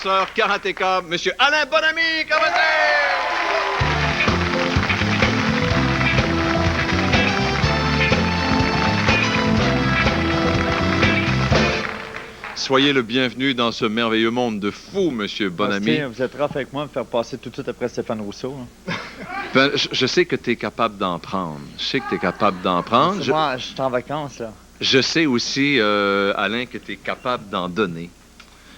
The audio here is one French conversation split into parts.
Boxeur karatéka, Monsieur Alain Bonamy, Soyez le bienvenu dans ce merveilleux monde de fous, Monsieur Bonamy. Merci, vous êtes rough avec moi, me faire passer tout de suite après Stéphane Rousseau. Hein. Ben, je sais que tu es capable d'en prendre. Je sais que tu es capable d'en prendre. Moi, je suis en vacances, là. Je sais aussi, Alain, que tu es capable d'en donner.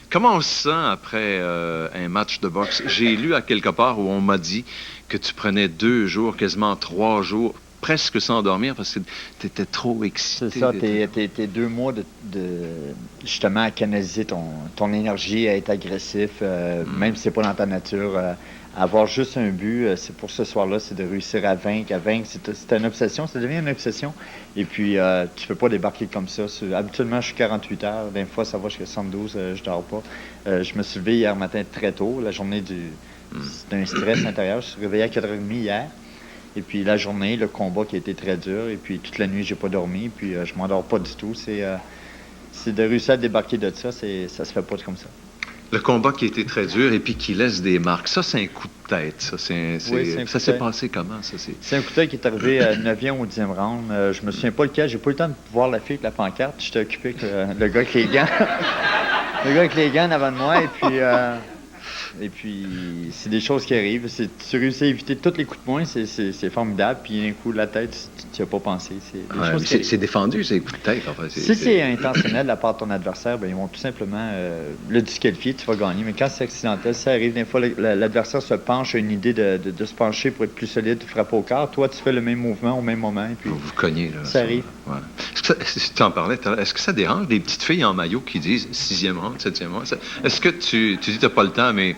Comment on se sent après un match de boxe? J'ai lu à quelque part où on m'a dit que tu prenais 2 jours, quasiment 3 jours, presque sans dormir parce que tu étais trop excité. C'est ça, t'es 2 mois de justement à canaliser ton énergie, à être agressif, même si c'est pas dans ta nature. Avoir juste un but, c'est pour ce soir-là, c'est de réussir à vaincre. C'est une obsession, ça devient une obsession. Et puis, tu peux pas débarquer comme ça. Habituellement, je suis 48 heures. Des fois, ça va jusqu'à 72, je dors pas. Je me suis levé hier matin très tôt, la journée d'un stress intérieur. Je suis réveillé à 4h30 hier. Et puis, la journée, le combat qui a été très dur. Et puis, toute la nuit, j'ai pas dormi. Puis, je m'endors pas du tout. C'est de réussir à débarquer de ça, ça se fait pas comme ça. Le combat qui a été très dur et puis qui laisse des marques, ça, c'est un coup de tête. Ça, ça s'est passé comment, ça? C'est un coup de tête qui est arrivé à 9e ou 10e round. Je me souviens pas lequel. J'ai pas eu le temps de voir la fille avec la pancarte. J'étais occupé avec le gars avec les gants. Le gars avec les gants en avant de moi. Et puis c'est des choses qui arrivent. Tu réussis à éviter tous les coups de poing, c'est formidable. Puis un coup de la tête, tu n'y as pas pensé. C'est défendu, ces coups de tête. En fait. Si c'est intentionnel de la part de ton adversaire, ben, ils vont tout simplement le disqualifier, tu vas gagner. Mais quand c'est accidentel, ça arrive. Des fois, l'adversaire se penche, a une idée de se pencher pour être plus solide, de frapper au corps. Toi, tu fais le même mouvement au même moment. Et puis, vous cognez, là. Ça arrive. Ouais. Tu en parlais tout à l'heure. Est-ce que ça dérange des petites filles en maillot qui disent 6e round, 7e round? Est-ce que tu dis que tu n'as pas le temps, mais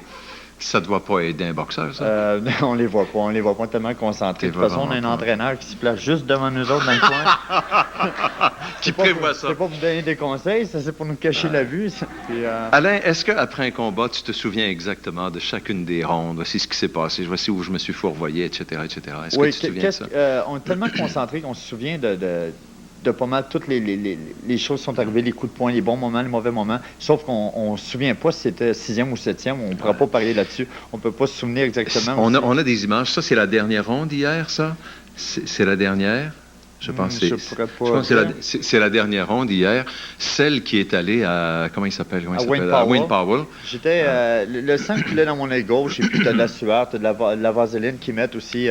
ça ne doit pas aider un boxeur, ça? On les voit pas. On les voit pas tellement concentrés. De toute façon, on a un entraîneur qui se place juste devant nous autres dans le coin. Qui prévoit ça? C'est pas pour donner des conseils, ça c'est pour nous cacher la vue. Puis, Alain, est-ce qu'après un combat, tu te souviens exactement de chacune des rondes? Voici ce qui s'est passé, voici où je me suis fourvoyé, etc., etc. Est-ce que tu te souviens de ça? On est tellement concentrés qu'on se souvient de pas mal toutes les choses qui sont arrivées, les coups de poing, les bons moments, les mauvais moments. Sauf qu'on ne se souvient pas si c'était 6e ou 7e. On ne pourra pas parler là-dessus. On ne peut pas se souvenir exactement. On a des images. Ça, c'est la dernière ronde hier, ça? C'est la dernière? Je pense que c'est la dernière ronde hier. Celle qui est allée à... Comment il s'appelle? À Wayne Powell. J'étais... le sang coulait dans mon œil gauche et puis tu as de la sueur, tu as de la vaseline qui met aussi.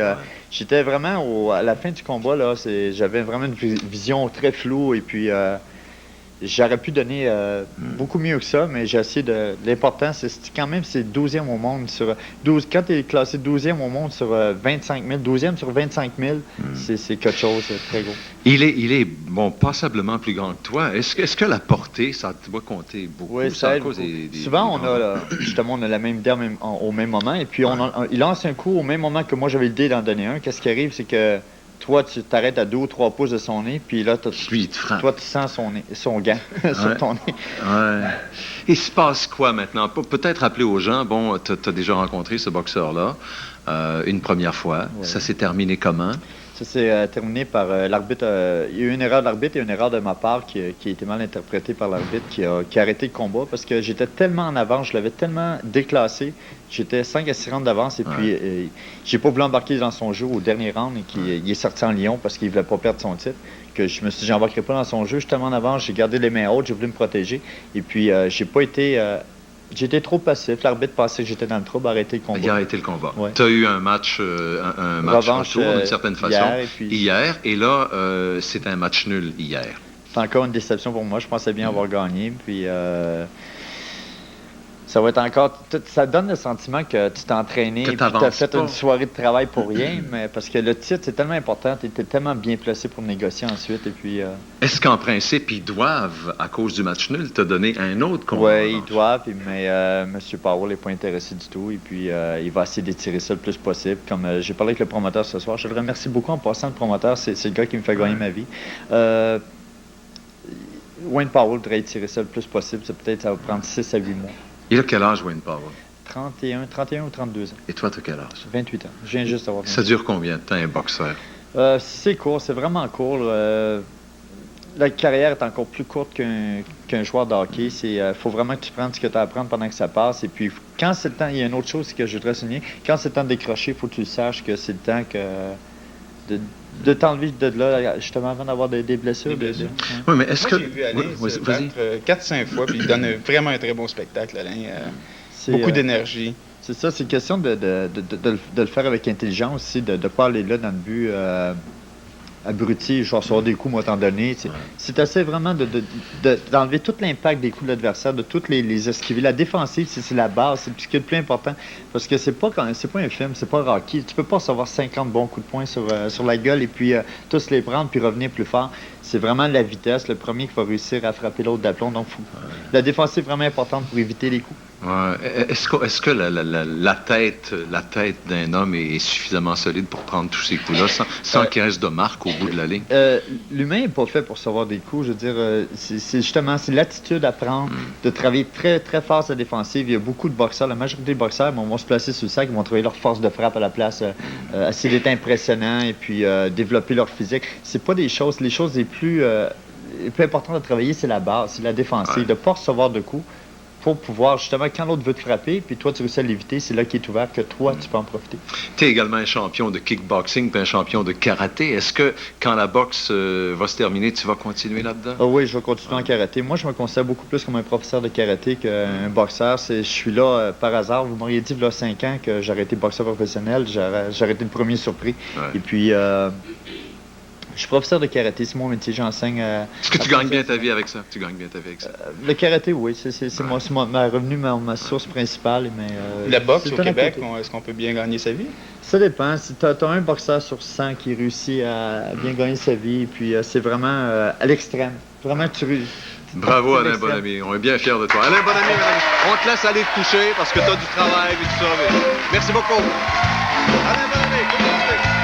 J'étais vraiment... à la fin du combat, là, j'avais vraiment une vision très floue et puis... j'aurais pu donner beaucoup mieux que ça, mais j'ai essayé de... L'important, c'est quand même, c'est 12e au monde sur... Quand tu es classé 12e au monde sur 25 000, 12e sur 25 000, c'est quelque chose de très gros. Il est, bon, passablement plus grand que toi. Est-ce que la portée, ça doit compter beaucoup? Oui, ça aide beaucoup. Souvent, on a la même idée au même moment, et puis il lance un coup au même moment que moi, j'avais l'idée d'en donner un. Qu'est-ce qui arrive, c'est que toi, tu t'arrêtes à 2 ou 3 pouces de son nez, puis là, toi, tu sens son gant sur ton nez. Ouais. Il se passe quoi maintenant? Peut-être rappeler aux gens, bon, tu as déjà rencontré ce boxeur-là une première fois. Ouais. Ça s'est terminé comment? Ça s'est terminé par l'arbitre. Il y a eu une erreur de l'arbitre et une erreur de ma part qui a été mal interprétée par l'arbitre qui a arrêté le combat parce que j'étais tellement en avance, je l'avais tellement déclassé. J'étais 5 à 6 rounds d'avance et puis j'ai pas voulu embarquer dans son jeu au dernier round et il est sorti en lion parce qu'il voulait pas perdre son titre. Que je me suis dit, j'embarquerai pas dans son jeu. J'étais tellement en avance, j'ai gardé les mains hautes, j'ai voulu me protéger. Et puis, j'ai pas été... J'étais trop passif. L'arbitre pensait que j'étais dans le trouble, arrêté le combat. Il a arrêté le combat. Ouais. Tu as eu un match revanche, retour, d'une certaine façon, hier. Et là, c'est un match nul hier. C'est encore une déception pour moi. Je pensais bien avoir gagné. Puis, ça va être encore... Ça donne le sentiment que tu t'es entraîné et tu as fait une soirée de travail pour rien, mais parce que le titre, c'est tellement important, tu étais tellement bien placé pour négocier ensuite. Et puis, est-ce qu'en principe, ils doivent, à cause du match nul, te donner un autre combat? Oui, ils doivent, mais M. Powell n'est pas intéressé du tout. Et puis, il va essayer d'étirer ça le plus possible. Comme j'ai parlé avec le promoteur ce soir, je le remercie beaucoup en passant. Le promoteur, c'est le gars qui me fait gagner ma vie. Wayne Powell devrait étirer ça le plus possible. Ça va prendre 6 à 8 mois. Il a quel âge, Wayne Powell? 31 ou 32 ans. Et toi, tu as quel âge? 28 ans. Je viens juste d'avoir 28 ans. Ça dure combien de temps, un boxeur? C'est court, c'est vraiment court. la carrière est encore plus courte qu'un joueur de hockey. Il faut vraiment que tu prennes ce que tu as à apprendre pendant que ça passe. Et puis, quand c'est le temps, il y a une autre chose que je voudrais souligner. Quand c'est le temps de décrocher, il faut que tu saches que c'est le temps de t'enlever de là, justement, avant d'avoir des blessures. Oui, mais est-ce que... Moi, j'ai vu Alain Oui, se vas-y. battre 4-5 fois, puis il donne vraiment un très bon spectacle, Alain. Beaucoup d'énergie. C'est ça, c'est question de le faire avec intelligence aussi, de ne pas aller là dans le but abruti, je vais recevoir des coups, moi, t'en donner. C'est assez vraiment d'enlever tout l'impact des coups de l'adversaire, de toutes les esquiver. La défensive, c'est la base, c'est ce qui est le plus important. Parce que c'est pas un film, c'est pas Rocky. Tu peux pas recevoir 50 bons coups de poing sur la gueule et puis tous les prendre puis revenir plus fort. C'est vraiment la vitesse, le premier qui va réussir à frapper l'autre d'aplomb. Donc, la défensive est vraiment importante pour éviter les coups. Ouais. Est-ce que la tête d'un homme est suffisamment solide pour prendre tous ces coups-là sans qu'il reste de marque au bout de la ligne? L'humain n'est pas fait pour recevoir des coups. Je veux dire, c'est justement l'attitude à prendre, de travailler très, très fort sa défensive. Il y a beaucoup de boxeurs, la majorité des boxeurs vont se placer sur le sac, ils vont travailler leur force de frappe à la place, essayer d'être impressionnant et puis développer leur physique. C'est pas les choses les plus importantes à travailler, c'est la base, c'est la défensive, de ne pas recevoir de coups. Pour pouvoir, justement, quand l'autre veut te frapper, puis toi, tu réussis à l'éviter, c'est là qu'il est ouvert que toi, tu peux en profiter. Tu es également un champion de kickboxing puis un champion de karaté. Est-ce que, quand la boxe va se terminer, tu vas continuer là-dedans? Ah oui, je vais continuer en karaté. Moi, je me considère beaucoup plus comme un professeur de karaté qu'un boxeur. Je suis là par hasard. Vous m'auriez dit, il y a 5 ans, que j'aurais été boxeur professionnel. J'aurais été le premier surpris. Ouais. Et puis... je suis professeur de karaté, c'est mon métier, j'enseigne. Est-ce que tu gagnes bien ta vie avec ça? Tu gagnes bien ta vie avec ça? Le karaté, oui, c'est ma revenu, ma source principale. Mais, La boxe au Québec, est-ce qu'on peut bien gagner sa vie? Ça dépend. Si tu as un boxeur sur 100 qui réussit à bien gagner sa vie, puis c'est vraiment à l'extrême. Vraiment, Bravo, Alain Bonamy. On est bien fiers de toi. Alain Bonamy, on te laisse aller te coucher parce que tu as du travail et tout ça. Merci beaucoup. Alain Bonamy, comment tu fais?